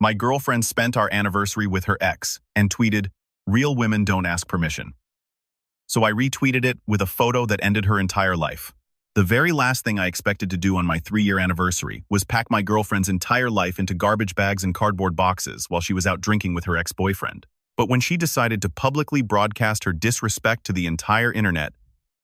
My girlfriend spent our anniversary with her ex and tweeted, "Real women don't ask permission." So I retweeted it with a photo that ended her entire life. The very last thing I expected to do on my 3-year anniversary was pack my girlfriend's entire life into garbage bags and cardboard boxes while she was out drinking with her ex-boyfriend. But when she decided to publicly broadcast her disrespect to the entire internet,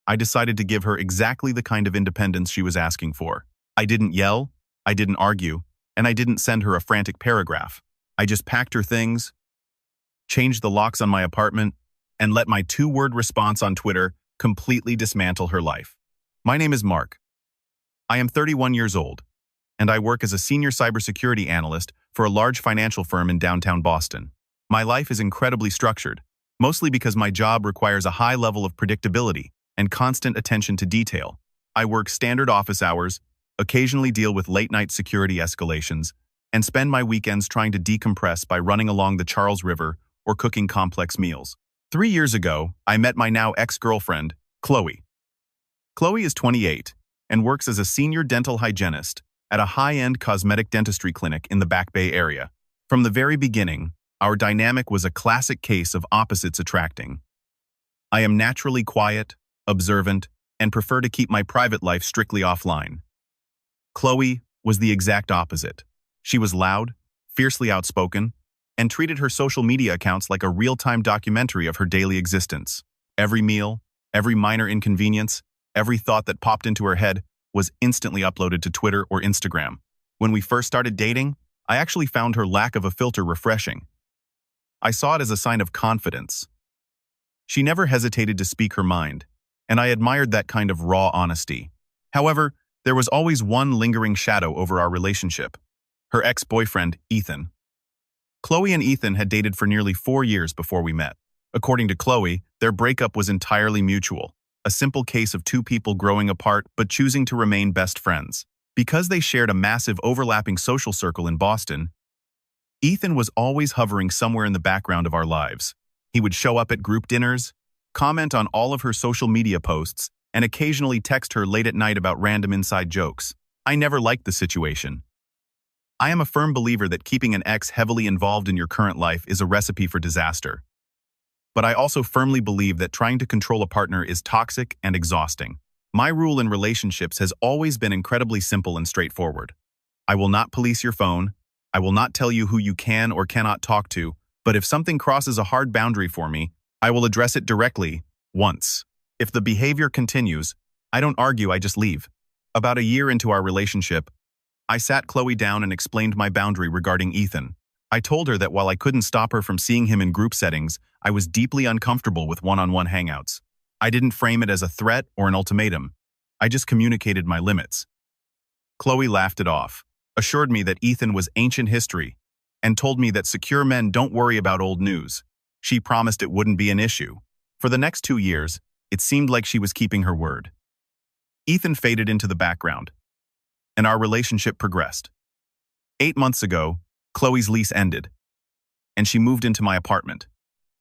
I decided to give her exactly the kind of independence she was asking for. I didn't yell, I didn't argue, and I didn't send her a frantic paragraph. I just packed her things, changed the locks on my apartment, and let my 2-word response on Twitter completely dismantle her life. My name is Mark. I am 31 years old, and I work as a senior cybersecurity analyst for a large financial firm in downtown Boston. My life is incredibly structured, mostly because my job requires a high level of predictability and constant attention to detail. I work standard office hours, occasionally deal with late-night security escalations, and spend my weekends trying to decompress by running along the Charles River or cooking complex meals. 3 years ago, I met my now ex-girlfriend, Chloe. Chloe is 28 and works as a senior dental hygienist at a high-end cosmetic dentistry clinic in the Back Bay area. From the very beginning, our dynamic was a classic case of opposites attracting. I am naturally quiet, observant, and prefer to keep my private life strictly offline. Chloe was the exact opposite. She was loud, fiercely outspoken, and treated her social media accounts like a real-time documentary of her daily existence. Every meal, every minor inconvenience, every thought that popped into her head was instantly uploaded to Twitter or Instagram. When we first started dating, I actually found her lack of a filter refreshing. I saw it as a sign of confidence. She never hesitated to speak her mind, and I admired that kind of raw honesty. However, there was always one lingering shadow over our relationship: her ex-boyfriend, Ethan. Chloe and Ethan had dated for nearly 4 years before we met. According to Chloe, their breakup was entirely mutual, a simple case of 2 people growing apart but choosing to remain best friends. Because they shared a massive overlapping social circle in Boston, Ethan was always hovering somewhere in the background of our lives. He would show up at group dinners, comment on all of her social media posts, and occasionally text her late at night about random inside jokes. I never liked the situation. I am a firm believer that keeping an ex heavily involved in your current life is a recipe for disaster. But I also firmly believe that trying to control a partner is toxic and exhausting. My rule in relationships has always been incredibly simple and straightforward. I will not police your phone. I will not tell you who you can or cannot talk to, but if something crosses a hard boundary for me, I will address it directly, once. If the behavior continues, I don't argue, I just leave. About a year into our relationship, I sat Chloe down and explained my boundary regarding Ethan. I told her that while I couldn't stop her from seeing him in group settings, I was deeply uncomfortable with one-on-one hangouts. I didn't frame it as a threat or an ultimatum. I just communicated my limits. Chloe laughed it off, assured me that Ethan was ancient history, and told me that secure men don't worry about old news. She promised it wouldn't be an issue. For the next 2 years, it seemed like she was keeping her word. Ethan faded into the background, and our relationship progressed. 8 months ago, Chloe's lease ended, and she moved into my apartment.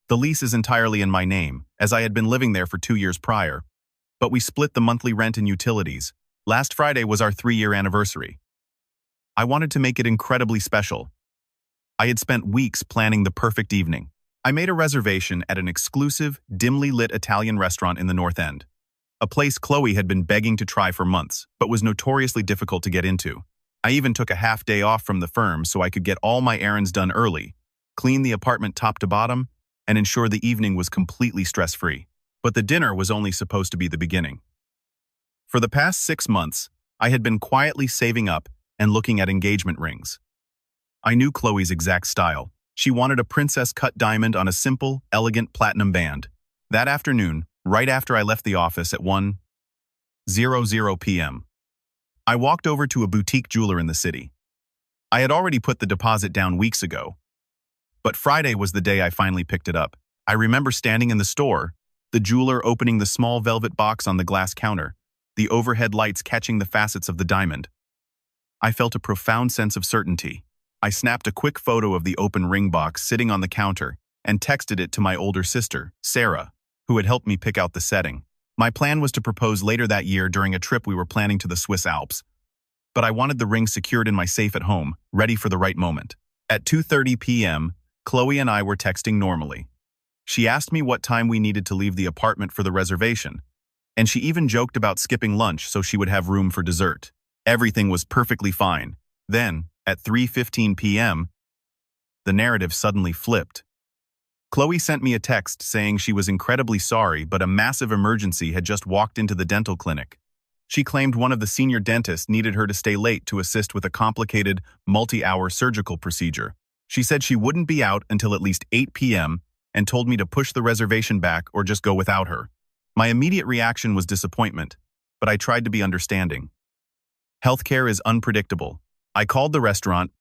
The lease is entirely in my name, as I had been living there for 2 years prior, but we split the monthly rent and utilities. Last Friday was our 3-year anniversary. I wanted to make it incredibly special. I had spent weeks planning the perfect evening. I made a reservation at an exclusive, dimly lit Italian restaurant in the North End, a place Chloe had been begging to try for months, but was notoriously difficult to get into. I even took a half day off from the firm so I could get all my errands done early, clean the apartment top to bottom, and ensure the evening was completely stress-free. But the dinner was only supposed to be the beginning. For the past 6 months, I had been quietly saving up and looking at engagement rings. I knew Chloe's exact style. She wanted a princess-cut diamond on a simple, elegant platinum band. That afternoon, right after I left the office at 1:00 p.m., I walked over to a boutique jeweler in the city. I had already put the deposit down weeks ago, but Friday was the day I finally picked it up. I remember standing in the store, the jeweler opening the small velvet box on the glass counter, the overhead lights catching the facets of the diamond. I felt a profound sense of certainty. I snapped a quick photo of the open ring box sitting on the counter and texted it to my older sister, Sarah, who had helped me pick out the setting. My plan was to propose later that year during a trip we were planning to the Swiss Alps, but I wanted the ring secured in my safe at home, ready for the right moment. At 2:30 p.m., Chloe and I were texting normally. She asked me what time we needed to leave the apartment for the reservation, and she even joked about skipping lunch so she would have room for dessert. Everything was perfectly fine. Then, at 3:15 p.m., the narrative suddenly flipped. Chloe sent me a text saying she was incredibly sorry, but a massive emergency had just walked into the dental clinic. She claimed one of the senior dentists needed her to stay late to assist with a complicated, multi-hour surgical procedure. She said she wouldn't be out until at least 8 p.m. and told me to push the reservation back or just go without her. My immediate reaction was disappointment, but I tried to be understanding. Healthcare is unpredictable. I called the restaurant,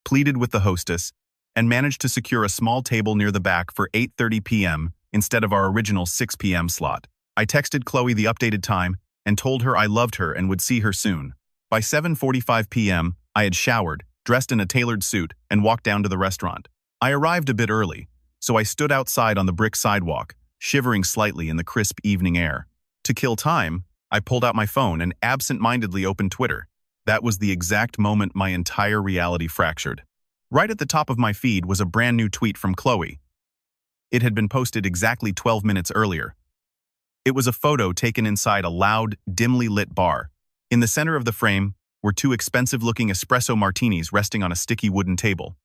pleaded with the hostess, and managed to secure a small table near the back for 8:30 p.m. instead of our original 6 p.m. slot. I texted Chloe the updated time and told her I loved her and would see her soon. By 7:45 p.m., I had showered, dressed in a tailored suit, and walked down to the restaurant. I arrived a bit early, so I stood outside on the brick sidewalk, shivering slightly in the crisp evening air. To kill time, I pulled out my phone and absent-mindedly opened Twitter. That was the exact moment my entire reality fractured. Right at the top of my feed was a brand new tweet from Chloe. It had been posted exactly 12 minutes earlier. It was a photo taken inside a loud, dimly lit bar. In the center of the frame were two expensive-looking espresso martinis resting on a sticky wooden table.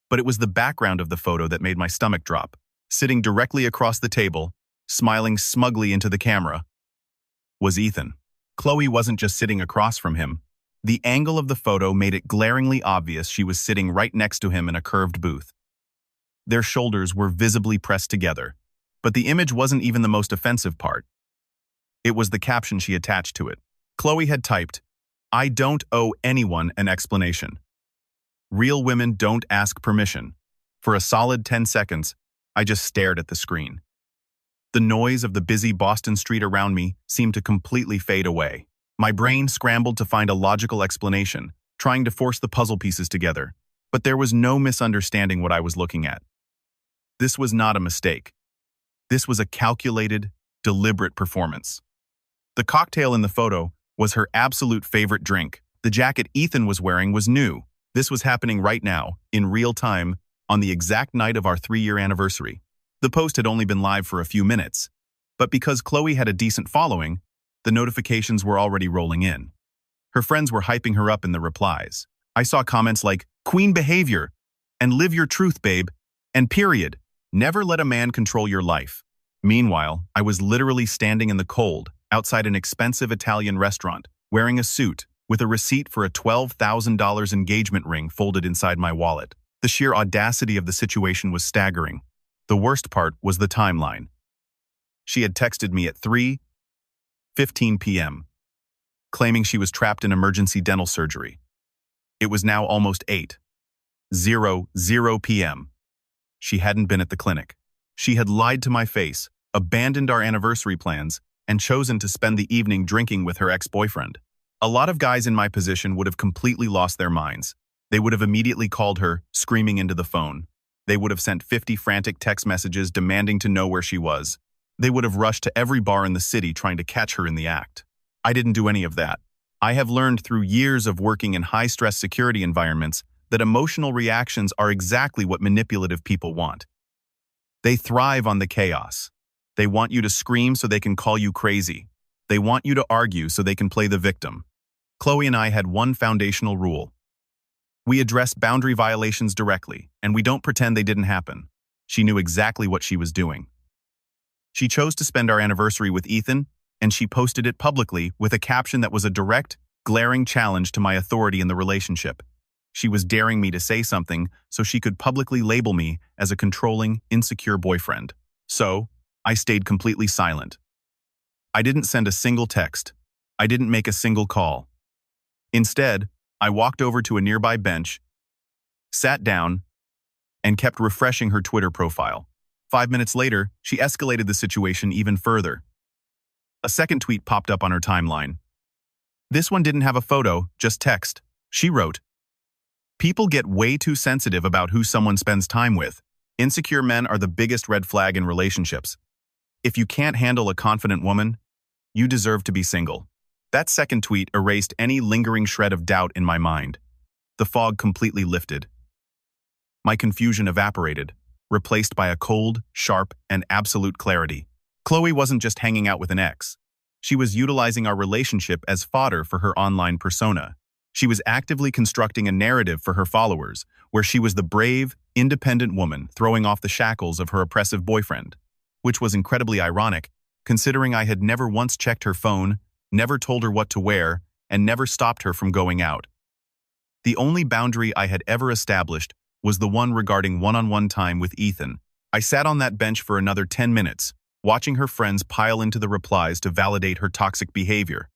But it was the background of the photo that made my stomach drop. Sitting directly across the table, smiling smugly into the camera, was Ethan. Chloe wasn't just sitting across from him. The angle of the photo made it glaringly obvious she was sitting right next to him in a curved booth. Their shoulders were visibly pressed together, but the image wasn't even the most offensive part. It was the caption she attached to it. Chloe had typed, "I don't owe anyone an explanation. Real women don't ask permission." For a solid 10 seconds, I just stared at the screen. The noise of the busy Boston street around me seemed to completely fade away. My brain scrambled to find a logical explanation, trying to force the puzzle pieces together, but there was no misunderstanding what I was looking at. This was not a mistake. This was a calculated, deliberate performance. The cocktail in the photo was her absolute favorite drink. The jacket Ethan was wearing was new. This was happening right now, in real time, on the exact night of our 3-year anniversary. The post had only been live for a few minutes, but because Chloe had a decent following, the notifications were already rolling in. Her friends were hyping her up in the replies. I saw comments like, "Queen behavior," and "Live your truth, babe," and period. Never let a man control your life. Meanwhile, I was literally standing in the cold, outside an expensive Italian restaurant, wearing a suit, with a receipt for a $12,000 engagement ring folded inside my wallet. The sheer audacity of the situation was staggering. The worst part was the timeline. She had texted me at 3:15 p.m., claiming she was trapped in emergency dental surgery. It was now almost 8:00 p.m. She hadn't been at the clinic. She had lied to my face, abandoned our anniversary plans, and chosen to spend the evening drinking with her ex-boyfriend. A lot of guys in my position would have completely lost their minds. They would have immediately called her, screaming into the phone. They would have sent 50 frantic text messages demanding to know where she was. They would have rushed to every bar in the city trying to catch her in the act. I didn't do any of that. I have learned through years of working in high-stress security environments that emotional reactions are exactly what manipulative people want. They thrive on the chaos. They want you to scream so they can call you crazy. They want you to argue so they can play the victim. Chloe and I had one foundational rule. We address boundary violations directly, and we don't pretend they didn't happen. She knew exactly what she was doing. She chose to spend our anniversary with Ethan, and she posted it publicly with a caption that was a direct, glaring challenge to my authority in the relationship. She was daring me to say something so she could publicly label me as a controlling, insecure boyfriend. So, I stayed completely silent. I didn't send a single text. I didn't make a single call. Instead, I walked over to a nearby bench, sat down, and kept refreshing her Twitter profile. 5 minutes later, she escalated the situation even further. A second tweet popped up on her timeline. This one didn't have a photo, just text. She wrote, "People get way too sensitive about who someone spends time with. Insecure men are the biggest red flag in relationships. If you can't handle a confident woman, you deserve to be single." That second tweet erased any lingering shred of doubt in my mind. The fog completely lifted. My confusion evaporated, replaced by a cold, sharp, and absolute clarity. Chloe wasn't just hanging out with an ex. She was utilizing our relationship as fodder for her online persona. She was actively constructing a narrative for her followers, where she was the brave, independent woman throwing off the shackles of her oppressive boyfriend, which was incredibly ironic, considering I had never once checked her phone, never told her what to wear, and never stopped her from going out. The only boundary I had ever established was the one regarding one-on-one time with Ethan. I sat on that bench for another 10 minutes, watching her friends pile into the replies to validate her toxic behavior.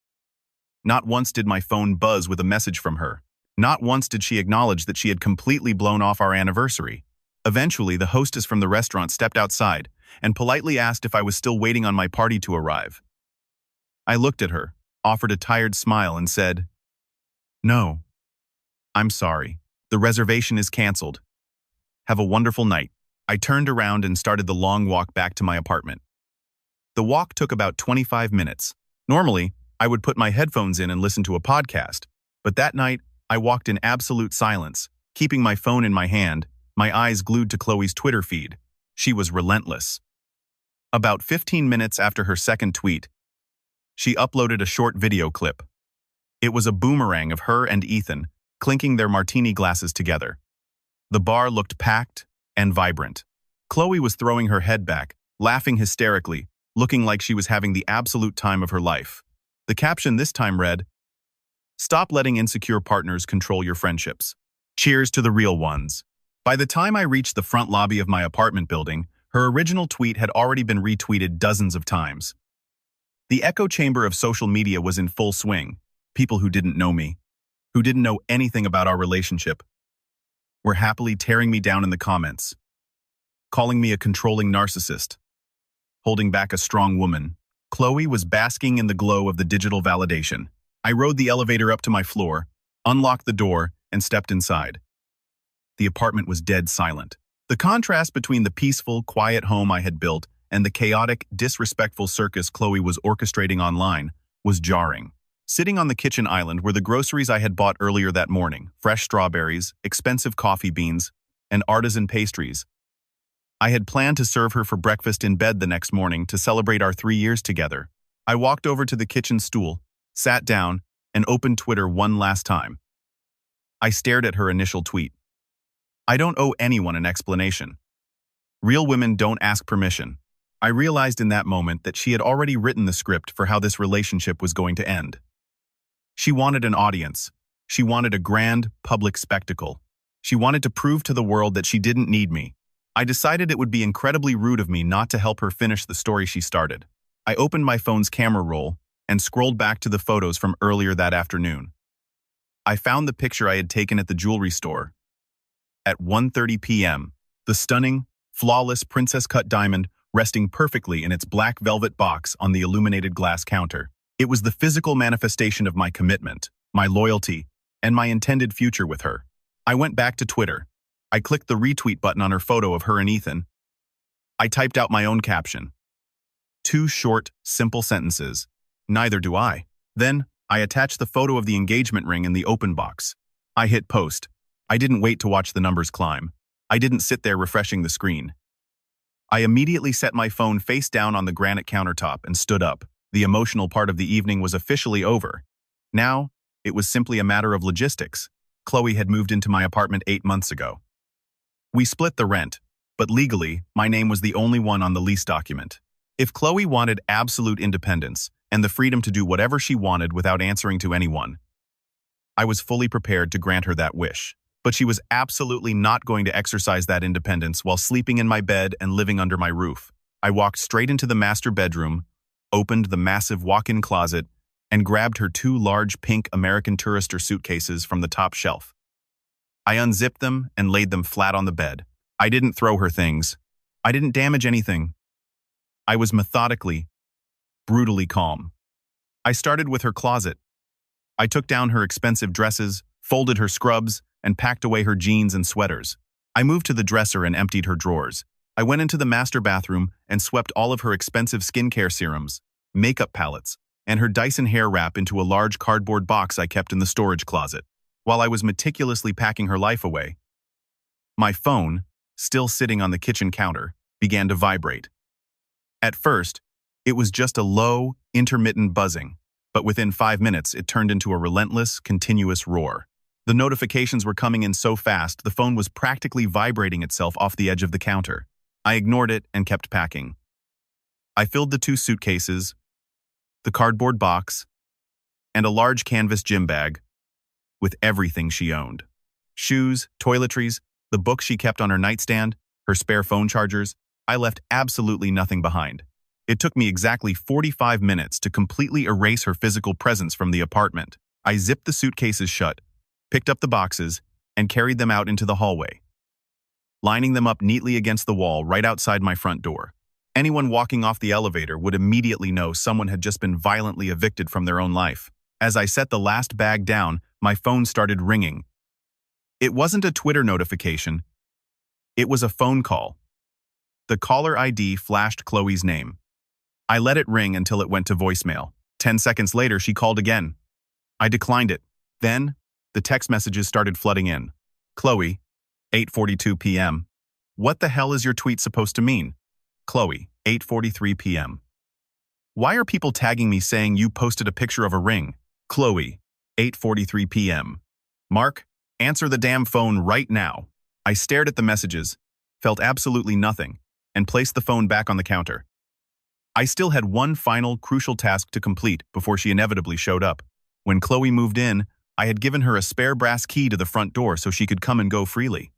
Not once did my phone buzz with a message from her. Not once did she acknowledge that she had completely blown off our anniversary. Eventually, the hostess from the restaurant stepped outside and politely asked if I was still waiting on my party to arrive. I looked at her, offered a tired smile, and said, "No. I'm sorry. The reservation is canceled. Have a wonderful night." I turned around and started the long walk back to my apartment. The walk took about 25 minutes. Normally, I would put my headphones in and listen to a podcast, but that night, I walked in absolute silence, keeping my phone in my hand, my eyes glued to Chloe's Twitter feed. She was relentless. About 15 minutes after her second tweet, she uploaded a short video clip. It was a boomerang of her and Ethan, clinking their martini glasses together. The bar looked packed and vibrant. Chloe was throwing her head back, laughing hysterically, looking like she was having the absolute time of her life. The caption this time read, "Stop letting insecure partners control your friendships. Cheers to the real ones." By the time I reached the front lobby of my apartment building, her original tweet had already been retweeted dozens of times. The echo chamber of social media was in full swing. People who didn't know me, who didn't know anything about our relationship, were happily tearing me down in the comments, calling me a controlling narcissist, holding back a strong woman. Chloe was basking in the glow of the digital validation. I rode the elevator up to my floor, unlocked the door, and stepped inside. The apartment was dead silent. The contrast between the peaceful, quiet home I had built and the chaotic, disrespectful circus Chloe was orchestrating online was jarring. Sitting on the kitchen island were the groceries I had bought earlier that morning: fresh strawberries, expensive coffee beans, and artisan pastries. I had planned to serve her for breakfast in bed the next morning to celebrate our 3 years together. I walked over to the kitchen stool, sat down, and opened Twitter one last time. I stared at her initial tweet. "I don't owe anyone an explanation. Real women don't ask permission." I realized in that moment that she had already written the script for how this relationship was going to end. She wanted an audience. She wanted a grand, public spectacle. She wanted to prove to the world that she didn't need me. I decided it would be incredibly rude of me not to help her finish the story she started. I opened my phone's camera roll and scrolled back to the photos from earlier that afternoon. I found the picture I had taken at the jewelry store. At 1:30 p.m., the stunning, flawless princess-cut diamond resting perfectly in its black velvet box on the illuminated glass counter. It was the physical manifestation of my commitment, my loyalty, and my intended future with her. I went back to Twitter. I clicked the retweet button on her photo of her and Ethan. I typed out my own caption. 2 short, simple sentences. "Neither do I." Then, I attached the photo of the engagement ring in the open box. I hit post. I didn't wait to watch the numbers climb. I didn't sit there refreshing the screen. I immediately set my phone face down on the granite countertop and stood up. The emotional part of the evening was officially over. Now, it was simply a matter of logistics. Chloe had moved into my apartment 8 months ago. We split the rent, but legally, my name was the only one on the lease document. If Chloe wanted absolute independence and the freedom to do whatever she wanted without answering to anyone, I was fully prepared to grant her that wish. But she was absolutely not going to exercise that independence while sleeping in my bed and living under my roof. I walked straight into the master bedroom, opened the massive walk-in closet, and grabbed her 2 large pink American Tourister suitcases from the top shelf. I unzipped them and laid them flat on the bed. I didn't throw her things. I didn't damage anything. I was methodically, brutally calm. I started with her closet. I took down her expensive dresses, folded her scrubs, and packed away her jeans and sweaters. I moved to the dresser and emptied her drawers. I went into the master bathroom and swept all of her expensive skincare serums, makeup palettes, and her Dyson hair wrap into a large cardboard box I kept in the storage closet. While I was meticulously packing her life away, My phone, still sitting on the kitchen counter, began to vibrate. At first, it was just a low, intermittent buzzing, but within 5 minutes it turned into a relentless, continuous roar. The notifications were coming in so fast the phone was practically vibrating itself off the edge of the counter. I ignored it and kept packing. I filled the 2 suitcases, the cardboard box, and a large canvas gym bag with everything she owned. Shoes, toiletries, the books she kept on her nightstand, her spare phone chargers. I left absolutely nothing behind. It took me exactly 45 minutes to completely erase her physical presence from the apartment. I zipped the suitcases shut, picked up the boxes, and carried them out into the hallway, lining them up neatly against the wall right outside my front door. Anyone walking off the elevator would immediately know someone had just been violently evicted from their own life. As I set the last bag down, my phone started ringing. It wasn't a Twitter notification. It was a phone call. The caller ID flashed Chloe's name. I let it ring until it went to voicemail. 10 seconds later, she called again. I declined it. Then, the text messages started flooding in. Chloe, 8:42 p.m. What the hell is your tweet supposed to mean? Chloe, 8:43 p.m. Why are people tagging me saying you posted a picture of a ring? Chloe, 8:43 p.m. Mark, answer the damn phone right now. I stared at the messages, felt absolutely nothing, and placed the phone back on the counter. I still had one final, crucial task to complete before she inevitably showed up. When Chloe moved in, I had given her a spare brass key to the front door so she could come and go freely.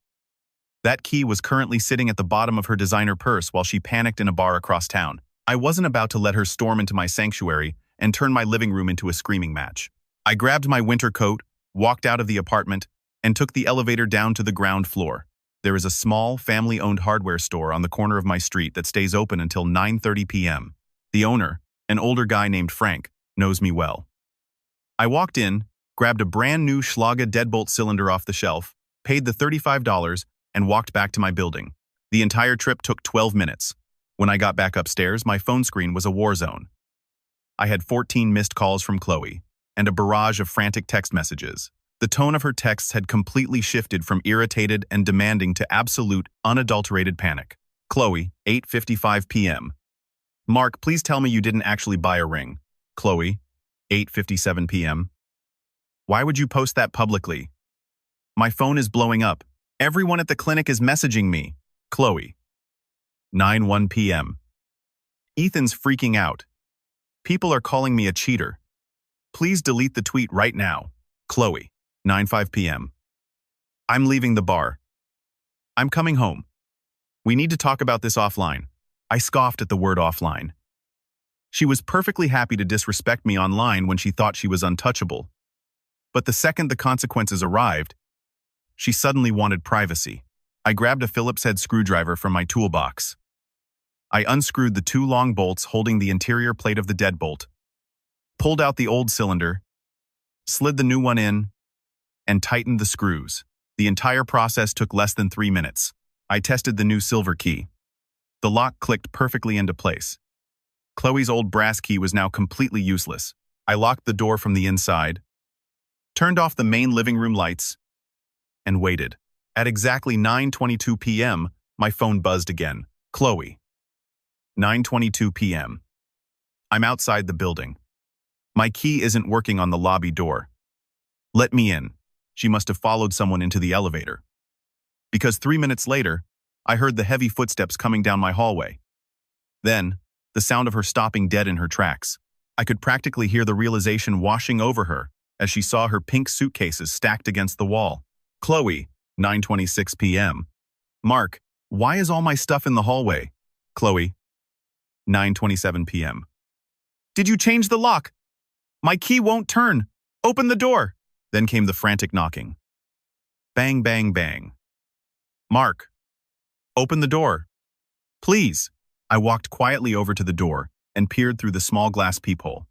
That key was currently sitting at the bottom of her designer purse while she panicked in a bar across town. I wasn't about to let her storm into my sanctuary and turn my living room into a screaming match. I grabbed my winter coat, walked out of the apartment, and took the elevator down to the ground floor. There is a small, family-owned hardware store on the corner of my street that stays open until 9:30 p.m. The owner, an older guy named Frank, knows me well. I walked in, grabbed a brand new Schlager deadbolt cylinder off the shelf, paid the $35, and walked back to my building. The entire trip took 12 minutes. When I got back upstairs, my phone screen was a war zone. I had 14 missed calls from Chloe, and a barrage of frantic text messages. The tone of her texts had completely shifted from irritated and demanding to absolute, unadulterated panic. Chloe, 8:55 p.m. Mark, please tell me you didn't actually buy a ring. Chloe, 8:57 p.m. Why would you post that publicly? My phone is blowing up. Everyone at the clinic is messaging me. Chloe, 9:01 p.m. Ethan's freaking out. People are calling me a cheater. Please delete the tweet right now. Chloe, 9:05 p.m. I'm leaving the bar. I'm coming home. We need to talk about this offline. I scoffed at the word offline. She was perfectly happy to disrespect me online when she thought she was untouchable. But the second the consequences arrived, she suddenly wanted privacy. I grabbed a Phillips head screwdriver from my toolbox. I unscrewed the 2 long bolts holding the interior plate of the deadbolt, pulled out the old cylinder, slid the new one in, and tightened the screws. The entire process took less than 3 minutes. I tested the new silver key. The lock clicked perfectly into place. Chloe's old brass key was now completely useless. I locked the door from the inside, turned off the main living room lights, and waited. At exactly 9:22 p.m., my phone buzzed again. Chloe, 9:22 p.m. I'm outside the building. My key isn't working on the lobby door. Let me in. She must have followed someone into the elevator. Because 3 minutes later, I heard the heavy footsteps coming down my hallway. Then, the sound of her stopping dead in her tracks. I could practically hear the realization washing over her as she saw her pink suitcases stacked against the wall. Chloe, 9:26 p.m. Mark, why is all my stuff in the hallway? Chloe, 9:27 p.m. Did you change the lock? My key won't turn. Open the door. Then came the frantic knocking. Bang, bang, bang. Mark, open the door. Please. I walked quietly over to the door and peered through the small glass peephole.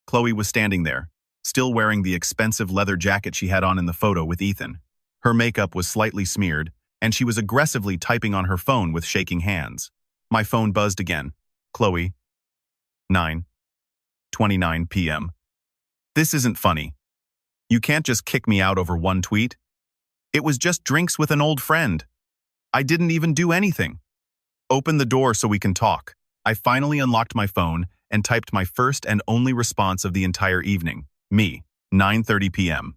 Chloe was standing there, still wearing the expensive leather jacket she had on in the photo with Ethan. Her makeup was slightly smeared, and she was aggressively typing on her phone with shaking hands. My phone buzzed again. Chloe, 9:29 p.m. This isn't funny. You can't just kick me out over one tweet. It was just drinks with an old friend. I didn't even do anything. Open the door so we can talk. I finally unlocked my phone and typed my first and only response of the entire evening. Me, 9:30 p.m.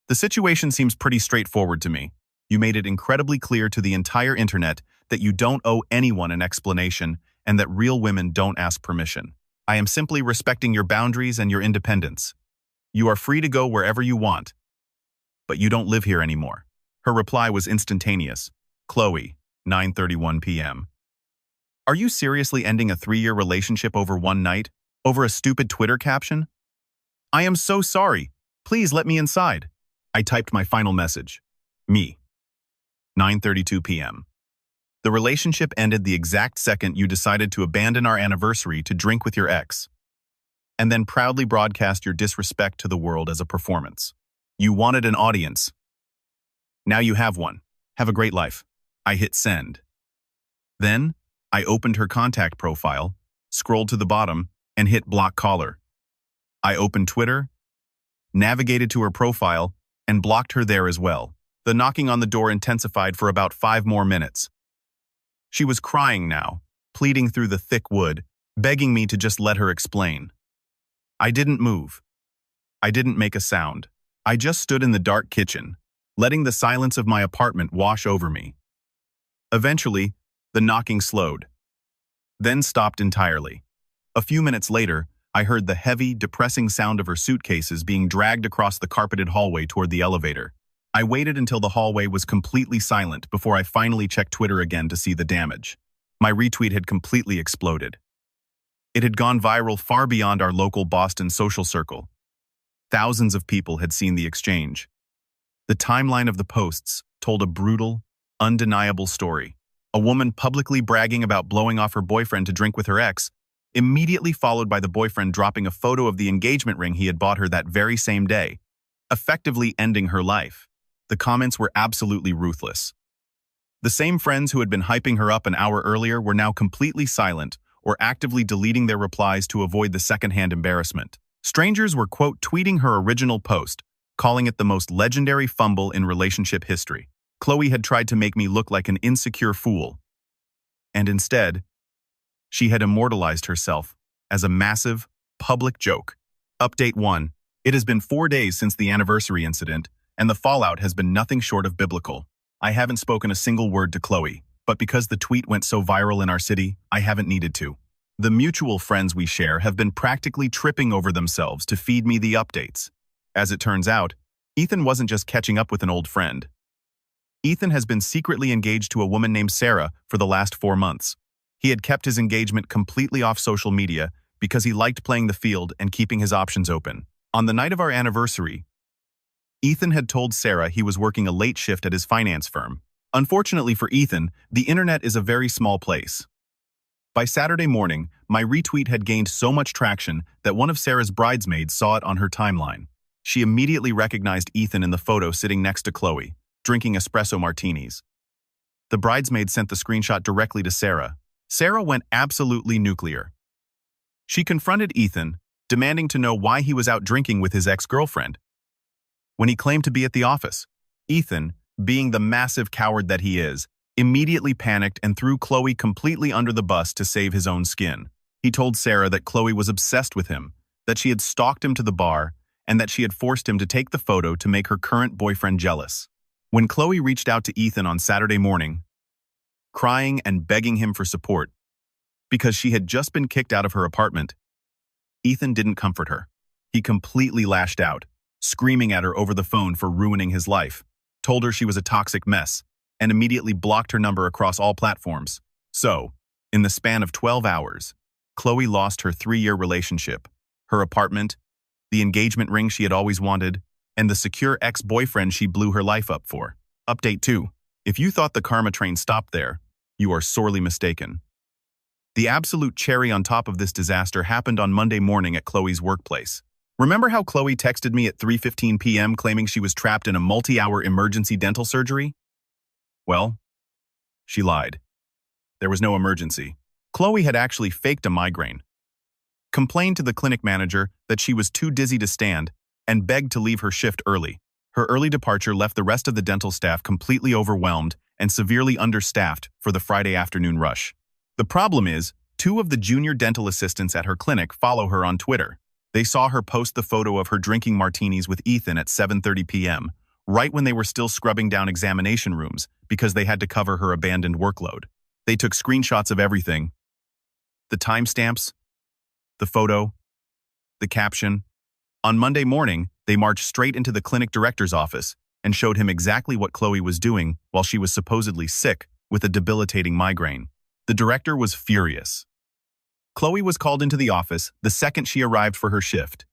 The situation seems pretty straightforward to me. You made it incredibly clear to the entire internet that you don't owe anyone an explanation and that real women don't ask permission. I am simply respecting your boundaries and your independence. You are free to go wherever you want, but you don't live here anymore. Her reply was instantaneous. Chloe, 9:31 p.m. Are you seriously ending a 3-year relationship over one night? Over a stupid Twitter caption? I am so sorry. Please let me inside. I typed my final message. Me. 9:32 p.m. The relationship ended the exact second you decided to abandon our anniversary to drink with your ex, and then proudly broadcast your disrespect to the world as a performance. You wanted an audience. Now you have one. Have a great life. I hit send. Then, I opened her contact profile, scrolled to the bottom, and hit block caller. I opened Twitter, navigated to her profile, and blocked her there as well. The knocking on the door intensified for about 5 more minutes. She was crying now, pleading through the thick wood, begging me to just let her explain. I didn't move. I didn't make a sound. I just stood in the dark kitchen, letting the silence of my apartment wash over me. Eventually, the knocking slowed, then stopped entirely. A few minutes later, I heard the heavy, depressing sound of her suitcases being dragged across the carpeted hallway toward the elevator. I waited until the hallway was completely silent before I finally checked Twitter again to see the damage. My retweet had completely exploded. It had gone viral far beyond our local Boston social circle. Thousands of people had seen the exchange. The timeline of the posts told a brutal, undeniable story. A woman publicly bragging about blowing off her boyfriend to drink with her ex, immediately followed by the boyfriend dropping a photo of the engagement ring he had bought her that very same day, effectively ending her life. The comments were absolutely ruthless. The same friends who had been hyping her up an hour earlier were now completely silent or actively deleting their replies to avoid the secondhand embarrassment. Strangers were, quote, tweeting her original post, calling it the most legendary fumble in relationship history. Chloe had tried to make me look like an insecure fool. And instead, she had immortalized herself as a massive, public joke. Update 1. It has been 4 days since the anniversary incident, and the fallout has been nothing short of biblical. I haven't spoken a single word to Chloe, but because the tweet went so viral in our city, I haven't needed to. The mutual friends we share have been practically tripping over themselves to feed me the updates. As it turns out, Ethan wasn't just catching up with an old friend. Ethan has been secretly engaged to a woman named Sarah for the last 4 months. He had kept his engagement completely off social media because he liked playing the field and keeping his options open. On the night of our anniversary, Ethan had told Sarah he was working a late shift at his finance firm. Unfortunately for Ethan, the internet is a very small place. By Saturday morning, my retweet had gained so much traction that one of Sarah's bridesmaids saw it on her timeline. She immediately recognized Ethan in the photo sitting next to Chloe, drinking espresso martinis. The bridesmaid sent the screenshot directly to Sarah. Sarah went absolutely nuclear. She confronted Ethan, demanding to know why he was out drinking with his ex-girlfriend when he claimed to be at the office. Ethan, being the massive coward that he is, immediately panicked and threw Chloe completely under the bus to save his own skin. He told Sarah that Chloe was obsessed with him, that she had stalked him to the bar, and that she had forced him to take the photo to make her current boyfriend jealous. When Chloe reached out to Ethan on Saturday morning, crying and begging him for support, because she had just been kicked out of her apartment, Ethan didn't comfort her. He completely lashed out, screaming at her over the phone for ruining his life, told her she was a toxic mess, and immediately blocked her number across all platforms. So, in the span of 12 hours, Chloe lost her 3-year relationship, her apartment, the engagement ring she had always wanted, and the secure ex-boyfriend she blew her life up for. Update 2. If you thought the karma train stopped there, you are sorely mistaken. The absolute cherry on top of this disaster happened on Monday morning at Chloe's workplace. Remember how Chloe texted me at 3:15 p.m. claiming she was trapped in a multi-hour emergency dental surgery? Well, she lied. There was no emergency. Chloe had actually faked a migraine, complained to the clinic manager that she was too dizzy to stand, and begged to leave her shift early. Her early departure left the rest of the dental staff completely overwhelmed and severely understaffed for the Friday afternoon rush. The problem is, two of the junior dental assistants at her clinic follow her on Twitter. They saw her post the photo of her drinking martinis with Ethan at 7:30 p.m., right when they were still scrubbing down examination rooms because they had to cover her abandoned workload. They took screenshots of everything: the timestamps, the photo, the caption. On Monday morning, they marched straight into the clinic director's office and showed him exactly what Chloe was doing while she was supposedly sick with a debilitating migraine. The director was furious. Chloe was called into the office the second she arrived for her shift.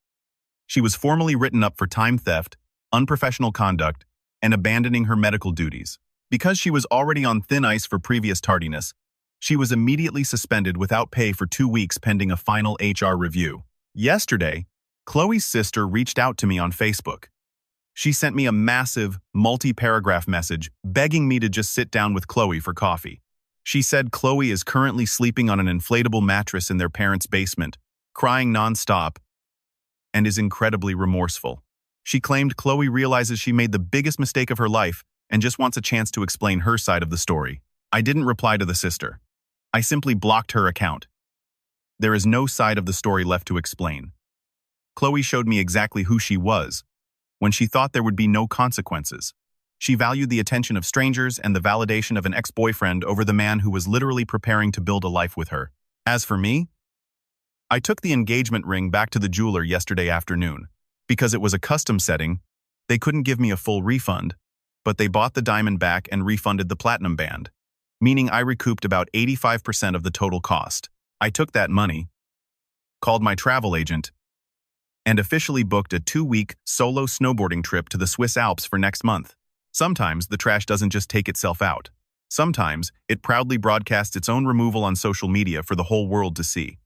She was formally written up for time theft, unprofessional conduct, and abandoning her medical duties. Because she was already on thin ice for previous tardiness, she was immediately suspended without pay for 2 weeks pending a final HR review. Yesterday, Chloe's sister reached out to me on Facebook. She sent me a massive, multi-paragraph message begging me to just sit down with Chloe for coffee. She said Chloe is currently sleeping on an inflatable mattress in their parents' basement, crying nonstop, and is incredibly remorseful. She claimed Chloe realizes she made the biggest mistake of her life and just wants a chance to explain her side of the story. I didn't reply to the sister. I simply blocked her account. There is no side of the story left to explain. Chloe showed me exactly who she was, when she thought there would be no consequences. She valued the attention of strangers and the validation of an ex-boyfriend over the man who was literally preparing to build a life with her. As for me, I took the engagement ring back to the jeweler yesterday afternoon. Because it was a custom setting, they couldn't give me a full refund, but they bought the diamond back and refunded the platinum band, meaning I recouped about 85% of the total cost. I took that money, called my travel agent, and officially booked a 2-week solo snowboarding trip to the Swiss Alps for next month. Sometimes the trash doesn't just take itself out. Sometimes it proudly broadcasts its own removal on social media for the whole world to see.